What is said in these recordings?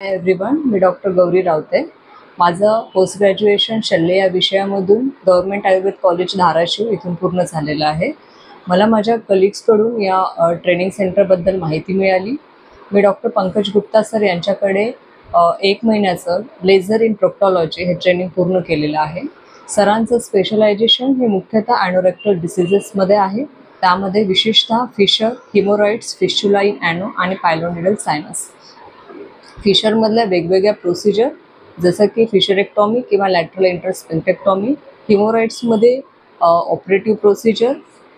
Hi everyone, मी doctor Gauri Raote. माझं post graduation शल्य या विषयामधून गव्हर्नमेंट आयुर्वेद कॉलेज धाराशिव इथून पूर्ण झालेलं आहे. मला माझ्या कलिग्सकडून या ट्रेनिंग सेंटरबद्दल माहिती मिळाली. मी डॉक्टर पंकज गुप्ता सर यांच्याकडे 1 महिन्याचं लेझर इन प्रोक्टॉलॉजी हे ट्रेनिंग पूर्ण केलेलं आहे. सरांचं स्पेशलायझेशन हे मुख्यतः ॲनोरेक्टल डिसीजेसमध्ये आहे. त्यामध्ये विशेषतः फिशर, हिमोरॉइड्स, फिस्चुला इन ॲनो आणि पायलोनिडल सायनस. फिशरमधल्या वेगवेगळ्या प्रोसिजर जसं की फिशरेक्टॉमी किंवा लॅटरल इंटरस्पेक्टेक्टॉमी. हिमोरॉइड्समध्ये ऑपरेटिव्ह प्रोसिजर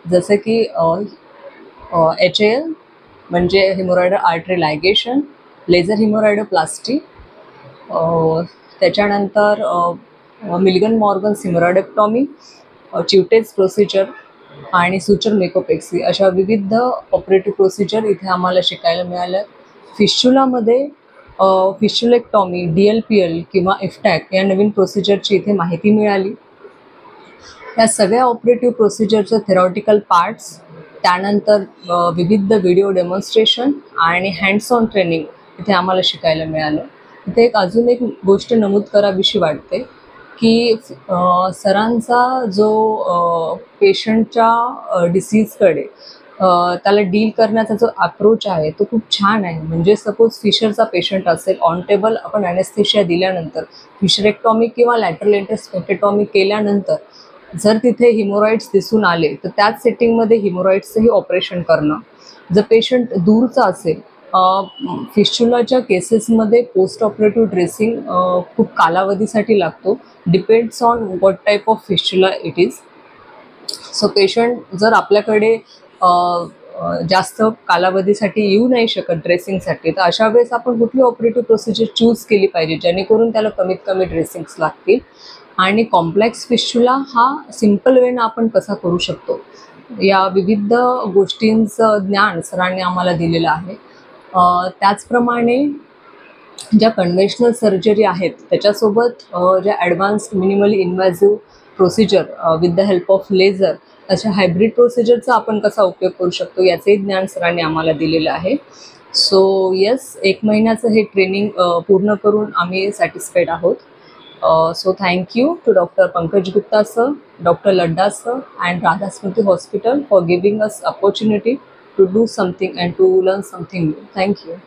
जसं की HAL म्हणजे हिमोरॉइडल आर्टरी लायगेशन, लेझर हिमोरॉइडोप्लास्टी, त्याच्यानंतर मिल्गन मॉर्गन्स हिमोरॉइडेक्टॉमी, चिवटेज प्रोसिजर आणि सुचर मेकोपेक्सी अशा विविध ऑपरेटिव्ह प्रोसिजर इथे आम्हाला शिकायला मिळाल्या. फिश्चुलामध्ये फिश्चुलेक्टॉमी, DLPL किंवा इफ्टॅक या नवीन प्रोसिजरची इथे माहिती मिळाली. या सगळ्या ऑपरेटिव्ह प्रोसिजरचं थेरॉटिकल पार्ट्स, त्यानंतर विविध व्हिडिओ डेमॉन्स्ट्रेशन आणि हँड्स ऑन ट्रेनिंग इथे आम्हाला शिकायला मिळालं. इथे अजून एक गोष्ट नमूद करावीशी वाटते की सरांचा जो पेशंटच्या डिसीजकडे त्याला डील करण्याचा जो अप्रोच आहे तो खूप छान आहे. म्हणजे सपोज फिशरचा पेशंट असेल, ऑन टेबल आपण ॲनेस्थेशिया दिल्यानंतर फिशरेक्टॉमी किंवा लॅटरल इंटरस्पेक्टेक्टॉमी केल्यानंतर जर तिथे हिमोरॉइड्स दिसून आले तर त्याच सेटिंगमध्ये हिमोरॉइड्सचंही ऑपरेशन करणं. जर पेशंट दूरचा असेल, फिस्चुलाच्या केसेसमध्ये पोस्ट ऑपरेटिव्ह ड्रेसिंग खूप कालावधीसाठी लागतो. Depends on what type of fistula it is. So patient जर आपल्याकडे जास्त कालावधीसाठी येऊ नाही शकत ड्रेसिंगसाठी, तर अशा वेळेस आपण कुठली ऑपरेटिव्ह प्रोसिजर चूज केली पाहिजे जेणेकरून त्याला कमीत कमी ड्रेसिंग्स लागतील. आणि कॉम्प्लेक्स फिस्चुला हा सिम्पल वेनं आपण कसा करू शकतो या विविध गोष्टींचं ज्ञान सरांनी आम्हाला दिलेलं आहे. त्याचप्रमाणे ज्या कन्व्हेन्शनल सर्जरी आहेत त्याच्यासोबत ज्या advanced minimally invasive procedure with the help of laser अशा हायब्रिड प्रोसिजरचा आपण कसा उपयोग करू शकतो याचंही ज्ञान सरांनी आम्हाला दिलेलं आहे. सो येस, 1 महिन्याचं हे ट्रेनिंग पूर्ण करून आम्ही सॅटिस्फाईड आहोत. So thank you to Dr. Pankaj Gupta sir, Dr. Ladda sir and Radha Smriti Hospital for giving us opportunity to do something and to learn something new. Thank you.